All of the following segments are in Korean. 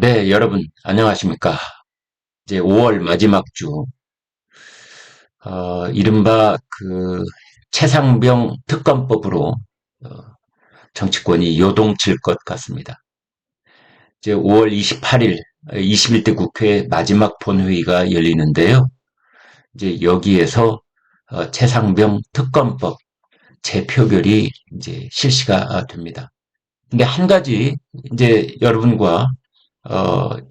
네, 여러분, 안녕하십니까. 이제 5월 마지막 주, 이른바 최상병 특검법으로, 어, 정치권이 요동칠 것 같습니다. 이제 5월 28일, 21대 국회 마지막 본회의가 열리는데요. 이제 여기에서, 최상병 특검법 재표결이 이제 실시가 됩니다. 근데 한 가지, 이제 여러분과,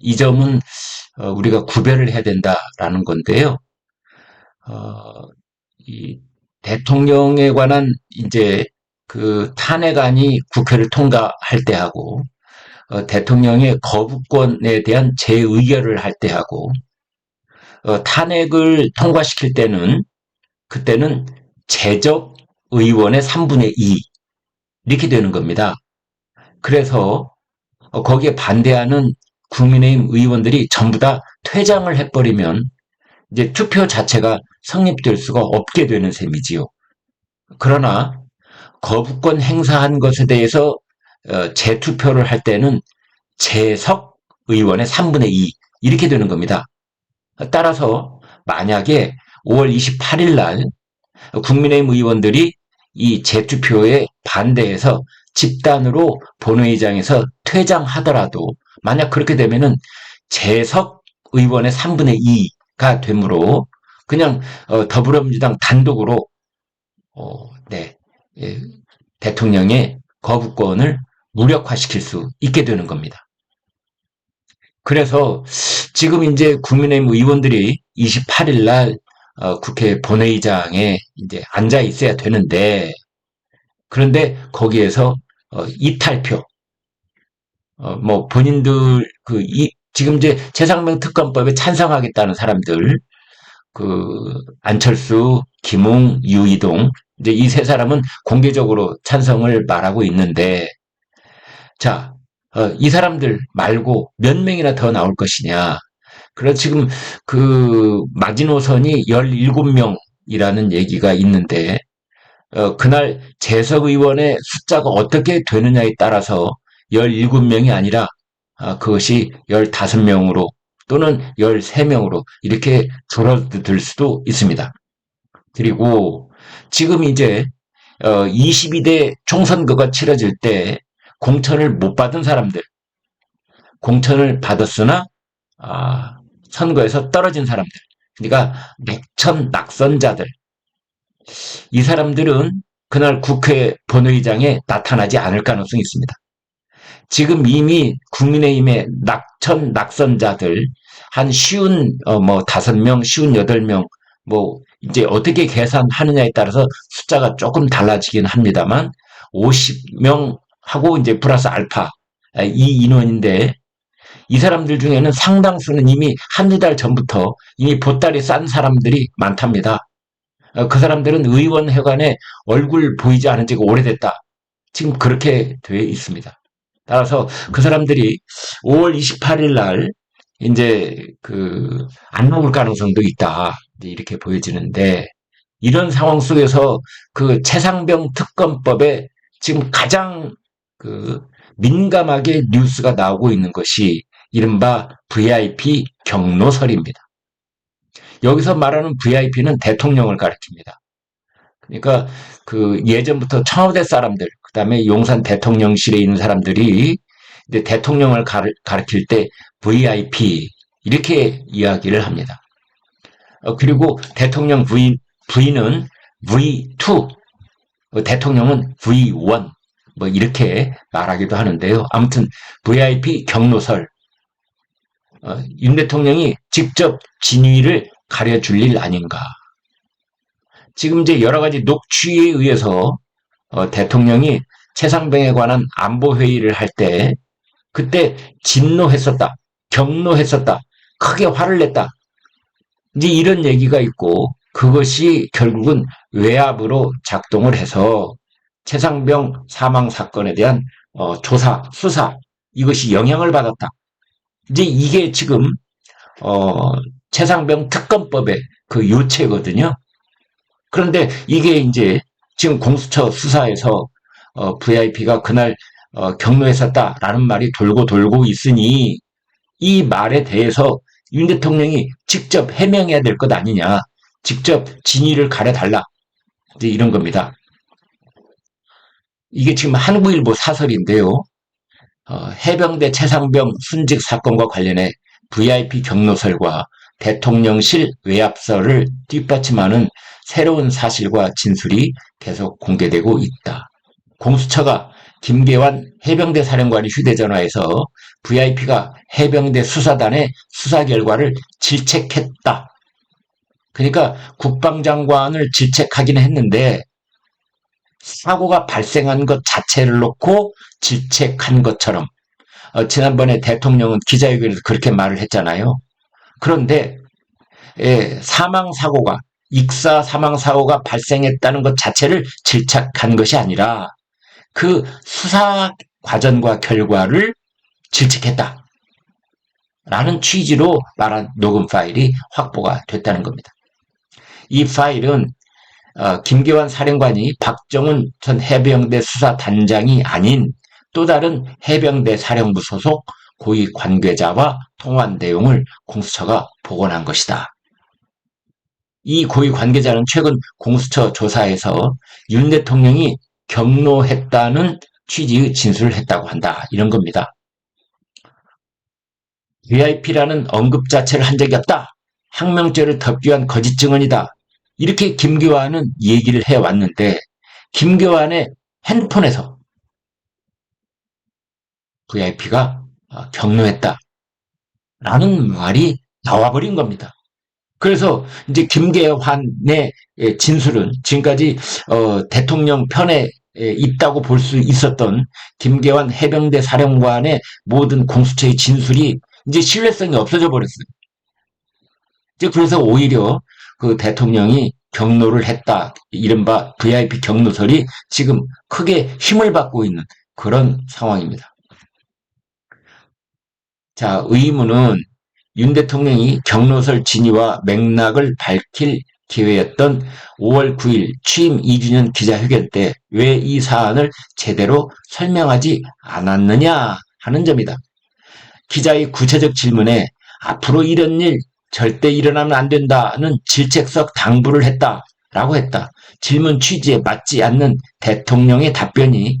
이 점은, 우리가 구별을 해야 된다라는 건데요. 어, 이 대통령에 관한 이제 그 탄핵안이 국회를 통과할 때 하고 대통령의 거부권에 대한 재의결을 할 때 하고 탄핵을 통과시킬 때는 그때는 재적 의원의 3분의 2 이렇게 되는 겁니다. 그래서 거기에 반대하는 국민의힘 의원들이 전부 다 퇴장을 해버리면 이제 투표 자체가 성립될 수가 없게 되는 셈이지요. 그러나 거부권 행사한 것에 대해서 재투표를 할 때는 재석 의원의 3분의 2 이렇게 되는 겁니다. 따라서 만약에 5월 28일 날 국민의힘 의원들이 이 재투표에 반대해서 집단으로 본회의장에서 퇴장하더라도 만약 그렇게 되면은 재석 의원의 3분의 2가 되므로 그냥 더불어민주당 단독으로 네, 예, 대통령의 거부권을 무력화시킬 수 있게 되는 겁니다. 그래서 지금 이제 국민의힘 의원들이 28일 날 국회 본회의장에 이제 앉아 있어야 되는데 그런데 거기에서 이탈표 뭐 본인들 지금 이제 최상병 특검법에 찬성하겠다는 사람들 안철수, 김웅, 유이동 이제 이 세 사람은 공개적으로 찬성을 말하고 있는데 자, 이 사람들 말고 몇 명이나 더 나올 것이냐. 그래서 지금 마지노선이 17명이라는 얘기가 있는데, 그날 재석 의원의 숫자가 어떻게 되느냐에 따라서 17명이 아니라, 그것이 15명으로 또는 13명으로 이렇게 줄어들 수도 있습니다. 그리고 지금 이제 22대 총선거가 치러질 때 공천을 못 받은 사람들, 공천을 받았으나 선거에서 떨어진 사람들, 그러니까 낙천 낙선자들, 이 사람들은 그날 국회 본회의장에 나타나지 않을 가능성이 있습니다. 지금 이미 국민의힘의 낙천 낙선자들 한 쉬운 뭐 5명, 쉬운 8명 뭐 이제 어떻게 계산하느냐에 따라서 숫자가 조금 달라지긴 합니다만 50명 하고 이제 플러스 알파 이 인원인데 이 사람들 중에는 상당수는 이미 한두 달 전부터 이미 보따리 싼 사람들이 많답니다. 그 사람들은 의원회관에 얼굴 보이지 않은 지가 오래됐다. 지금 그렇게 돼 있습니다. 따라서 그 사람들이 5월 28일 날 이제 안 나올 가능성도 있다. 이렇게 보여지는데 이런 상황 속에서 최상병 특검법에 지금 가장 민감하게 뉴스가 나오고 있는 것이 이른바 VIP 경로설입니다. 여기서 말하는 VIP는 대통령을 가리킵니다. 그러니까 예전부터 청와대 사람들, 그다음에 용산 대통령실에 있는 사람들이 이제 대통령을 가리킬 때 VIP 이렇게 이야기를 합니다. 그리고 대통령 V는 V2, 대통령은 V1 뭐 이렇게 말하기도 하는데요. 아무튼 VIP 경로설, 윤 대통령이 직접 진위를 가려줄 일 아닌가. 지금 이제 여러 가지 녹취에 의해서 대통령이 최상병에 관한 안보 회의를 할 때 그때 진노했었다, 경노했었다, 크게 화를 냈다. 이제 이런 얘기가 있고 그것이 결국은 외압으로 작동을 해서 최상병 사망 사건에 대한 조사, 수사 이것이 영향을 받았다. 이제 이게 지금 최상병 특검법의 요체거든요. 그런데 이게 이제 지금 공수처 수사에서 VIP가 그날 경로했었다라는 말이 돌고 있으니 이 말에 대해서 윤 대통령이 직접 해명해야 될 것 아니냐. 직접 진위를 가려달라. 이제 이런 겁니다. 이게 지금 한국일보 사설인데요. 해병대 최상병 순직 사건과 관련해 VIP 경로설과 대통령실 외압설을 뒷받침하는 새로운 사실과 진술이 계속 공개되고 있다. 공수처가 김계환 해병대 사령관의 휴대전화에서 VIP가 해병대 수사단의 수사 결과를 질책했다. 그러니까 국방장관을 질책하기는 했는데 사고가 발생한 것 자체를 놓고 질책한 것처럼 지난번에 대통령은 기자회견에서 그렇게 말을 했잖아요. 그런데 사망사고가 익사 사망사고가 발생했다는 것 자체를 질책한 것이 아니라 그 수사 과정과 결과를 질책했다. 라는 취지로 말한 녹음 파일이 확보가 됐다는 겁니다. 이 파일은 김계환 사령관이 박정훈 전 해병대 수사단장이 아닌 또 다른 해병대 사령부 소속 고위 관계자와 통화한 내용을 공수처가 복원한 것이다. 이 고위 관계자는 최근 공수처 조사에서 윤 대통령이 경로했다는 취지의 진술을 했다고 한다. 이런 겁니다. VIP라는 언급 자체를 한 적이 없다. 항명죄를 덮기 위한 거짓 증언이다. 이렇게 김계환은 얘기를 해왔는데 김계환의 핸드폰에서 VIP가 경로했다. 라는 말이 나와버린 겁니다. 그래서 이제 김계환의 진술은 지금까지 대통령 편에 있다고 볼 수 있었던 김계환 해병대 사령관의 모든 공수처의 진술이 이제 신뢰성이 없어져 버렸어요. 이제 그래서 오히려 그 대통령이 경로를 했다. 이른바 VIP 경로설이 지금 크게 힘을 받고 있는 그런 상황입니다. 자, 의문은 윤 대통령이 경로설 진위와 맥락을 밝힐 기회였던 5월 9일 취임 2주년 기자회견 때 왜 이 사안을 제대로 설명하지 않았느냐 하는 점이다. 기자의 구체적 질문에 앞으로 이런 일 절대 일어나면 안 된다는 질책석 당부를 했다라고 했다. 질문 취지에 맞지 않는 대통령의 답변이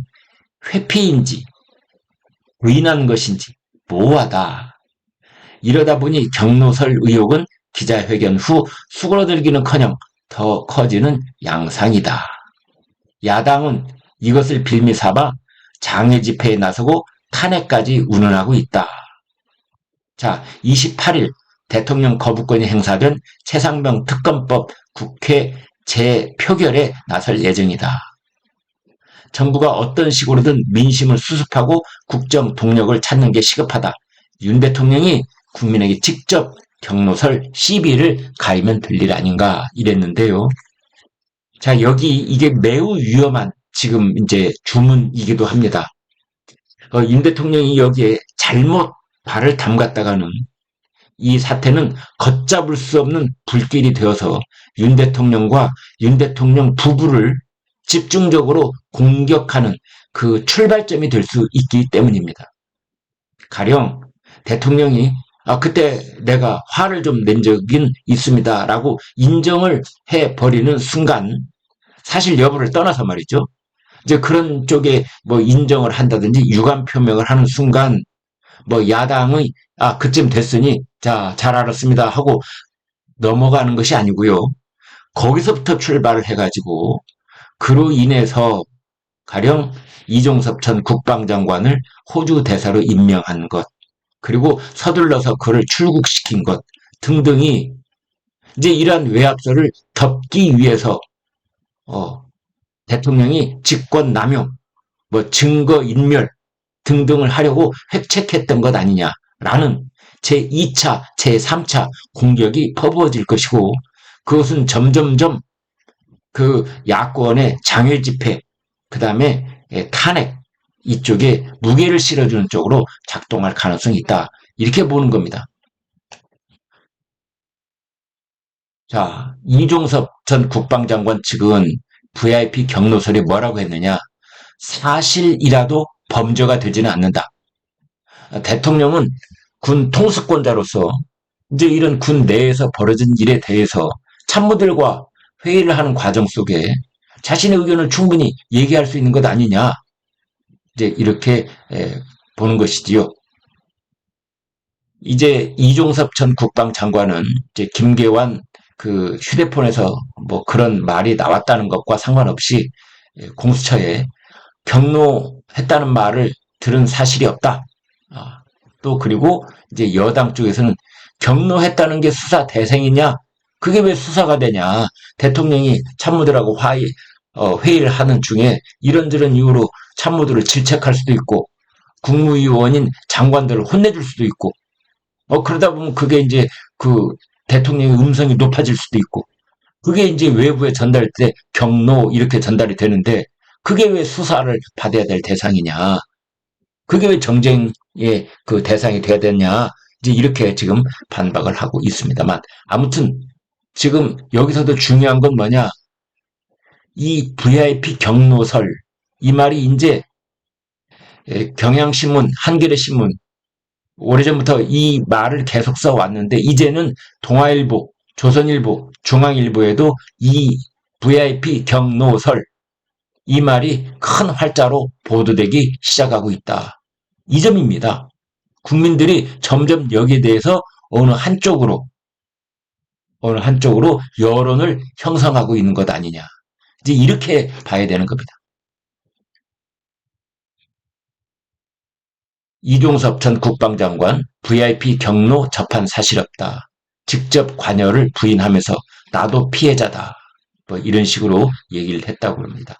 회피인지 부인한 것인지 모호하다. 이러다 보니 경로설 의혹은 기자회견 후 수그러들기는커녕 더 커지는 양상이다. 야당은 이것을 빌미 삼아 장외 집회에 나서고 탄핵까지 운운하고 있다. 자, 28일 대통령 거부권이 행사된 최상병 특검법 국회 재표결에 나설 예정이다. 정부가 어떤 식으로든 민심을 수습하고 국정 동력을 찾는 게 시급하다. 윤 대통령이 국민에게 직접 경로설 시비를 가리면 될 일 아닌가 이랬는데요. 자, 여기 이게 매우 위험한 지금 이제 주문이기도 합니다. 윤 대통령이 여기에 잘못 발을 담갔다가는 이 사태는 걷잡을 수 없는 불길이 되어서 윤 대통령과 윤 대통령 부부를 집중적으로 공격하는 그 출발점이 될 수 있기 때문입니다. 가령 대통령이 그때 내가 화를 좀 낸 적은 있습니다 라고 인정을 해버리는 순간 사실 여부를 떠나서 말이죠. 이제 그런 쪽에 뭐 인정을 한다든지 유감 표명을 하는 순간 뭐 야당의 그쯤 됐으니 자, 잘 알았습니다 하고 넘어가는 것이 아니고요. 거기서부터 출발을 해가지고 그로 인해서 가령 이종섭 전 국방장관을 호주 대사로 임명한 것 그리고 서둘러서 그를 출국시킨 것 등등이 이제 이러한 외압설을 덮기 위해서 대통령이 직권 남용, 뭐 증거 인멸 등등을 하려고 획책했던 것 아니냐라는 제2차, 제3차 공격이 퍼부어질 것이고 그것은 점점점 그 야권의 장외 집회, 그 다음에 탄핵 이쪽에 무게를 실어주는 쪽으로 작동할 가능성이 있다. 이렇게 보는 겁니다. 자, 이종섭 전 국방장관 측은 VIP 경로설이 뭐라고 했느냐? 사실이라도 범죄가 되지는 않는다. 대통령은 군 통수권자로서 이제 이런 군 내에서 벌어진 일에 대해서 참모들과 회의를 하는 과정 속에 자신의 의견을 충분히 얘기할 수 있는 것 아니냐. 이제 이렇게 보는 것이지요. 이제 이종섭 전 국방장관은 이제 김계환 그 휴대폰에서 뭐 그런 말이 나왔다는 것과 상관없이 공수처에 경로했다는 말을 들은 사실이 없다. 또 그리고 이제 여당 쪽에서는 경로했다는 게 수사 대상이냐? 그게 왜 수사가 되냐? 대통령이 참모들하고 회의를 하는 중에 이런저런 이유로 참모들을 질책할 수도 있고 국무위원인 장관들을 혼내줄 수도 있고 그러다 보면 그게 이제 그 대통령의 음성이 높아질 수도 있고 그게 이제 외부에 전달될 때 경로 이렇게 전달이 되는데 그게 왜 수사를 받아야 될 대상이냐? 그게 왜 정쟁의 그 대상이 돼야 되냐? 이제 이렇게 지금 반박을 하고 있습니다만 아무튼 지금 여기서도 중요한 건 뭐냐? 이 VIP 경로설 이 말이 이제 경향신문, 한겨레신문 오래전부터 이 말을 계속 써왔는데 이제는 동아일보, 조선일보, 중앙일보에도 이 VIP 경로설 이 말이 큰 활자로 보도되기 시작하고 있다. 이 점입니다. 국민들이 점점 여기에 대해서 어느 한쪽으로 여론을 형성하고 있는 것 아니냐. 이제 이렇게 봐야 되는 겁니다. 이종섭 전 국방장관 VIP 경로 접한 사실 없다. 직접 관여를 부인하면서 나도 피해자다. 뭐 이런 식으로 얘기를 했다고 합니다.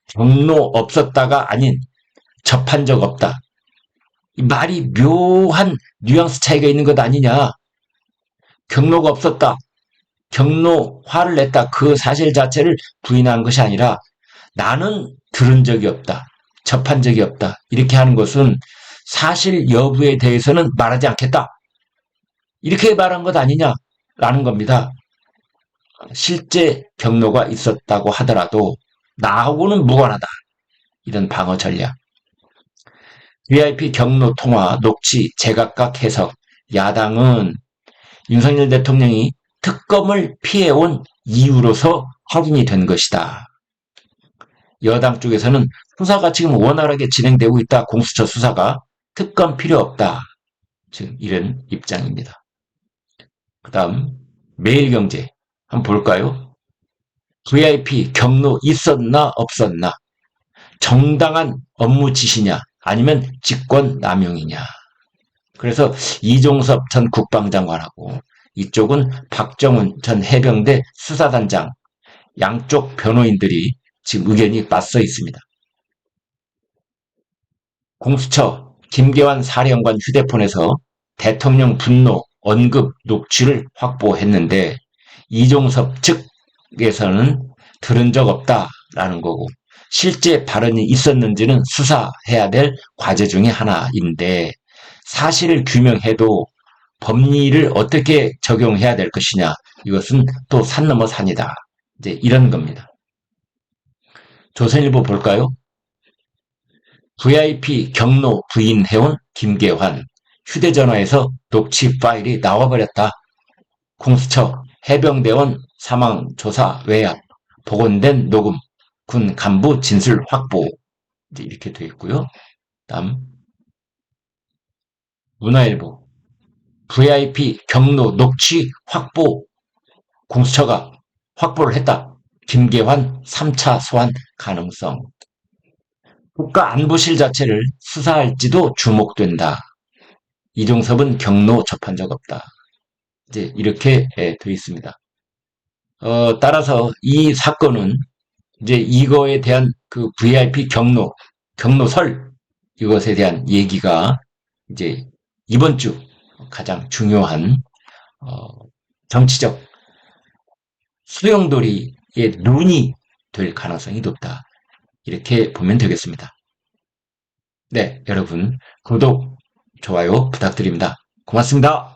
경로 없었다가 아닌 접한 적 없다. 이 말이 묘한 뉘앙스 차이가 있는 것 아니냐. 경로가 없었다. 경로 화를 냈다. 그 사실 자체를 부인한 것이 아니라 나는 들은 적이 없다. 접한 적이 없다. 이렇게 하는 것은 사실 여부에 대해서는 말하지 않겠다. 이렇게 말한 것 아니냐라는 겁니다. 실제 경로가 있었다고 하더라도 나하고는 무관하다. 이런 방어 전략. VIP 경로 통화, 녹취, 제각각 해석. 야당은 윤석열 대통령이 특검을 피해온 이유로서 확인이 된 것이다. 여당 쪽에서는 수사가 지금 원활하게 진행되고 있다. 공수처 수사가. 특검 필요 없다. 지금 이런 입장입니다. 그 다음 매일경제 한번 볼까요? VIP 경로 있었나 없었나? 정당한 업무 지시냐 아니면 직권 남용이냐. 그래서 이종섭 전 국방장관하고 이쪽은 박정훈 전 해병대 수사단장 양쪽 변호인들이 지금 의견이 맞서 있습니다. 공수처 김계환 사령관 휴대폰에서 대통령 분노 언급 녹취를 확보했는데 이종섭 측에서는 들은 적 없다라는 거고 실제 발언이 있었는지는 수사해야 될 과제 중에 하나인데 사실을 규명해도 법리를 어떻게 적용해야 될 것이냐 이것은 또 산 넘어 산이다. 이제 이런 겁니다. 조선일보 볼까요? VIP 경로 부인해온 김계환 휴대전화에서 녹취 파일이 나와버렸다. 공수처 해병대원 사망 조사 외압 복원된 녹음 군 간부 진술 확보 이제 이렇게 되어 있고요. 다음 문화일보 VIP 경로 녹취 확보 공수처가 확보를 했다. 김계환 3차 소환 가능성 국가안보실 자체를 수사할지도 주목된다. 이종섭은 경로 접한 적 없다. 이제 이렇게 되어 있습니다. 따라서 이 사건은 이제 이거에 대한 그 VIP 경로설 이것에 대한 얘기가 이제 이번 주 가장 중요한 정치적 소용돌이의 눈이 될 가능성이 높다. 이렇게 보면 되겠습니다. 네, 여러분 구독, 좋아요 부탁드립니다. 고맙습니다.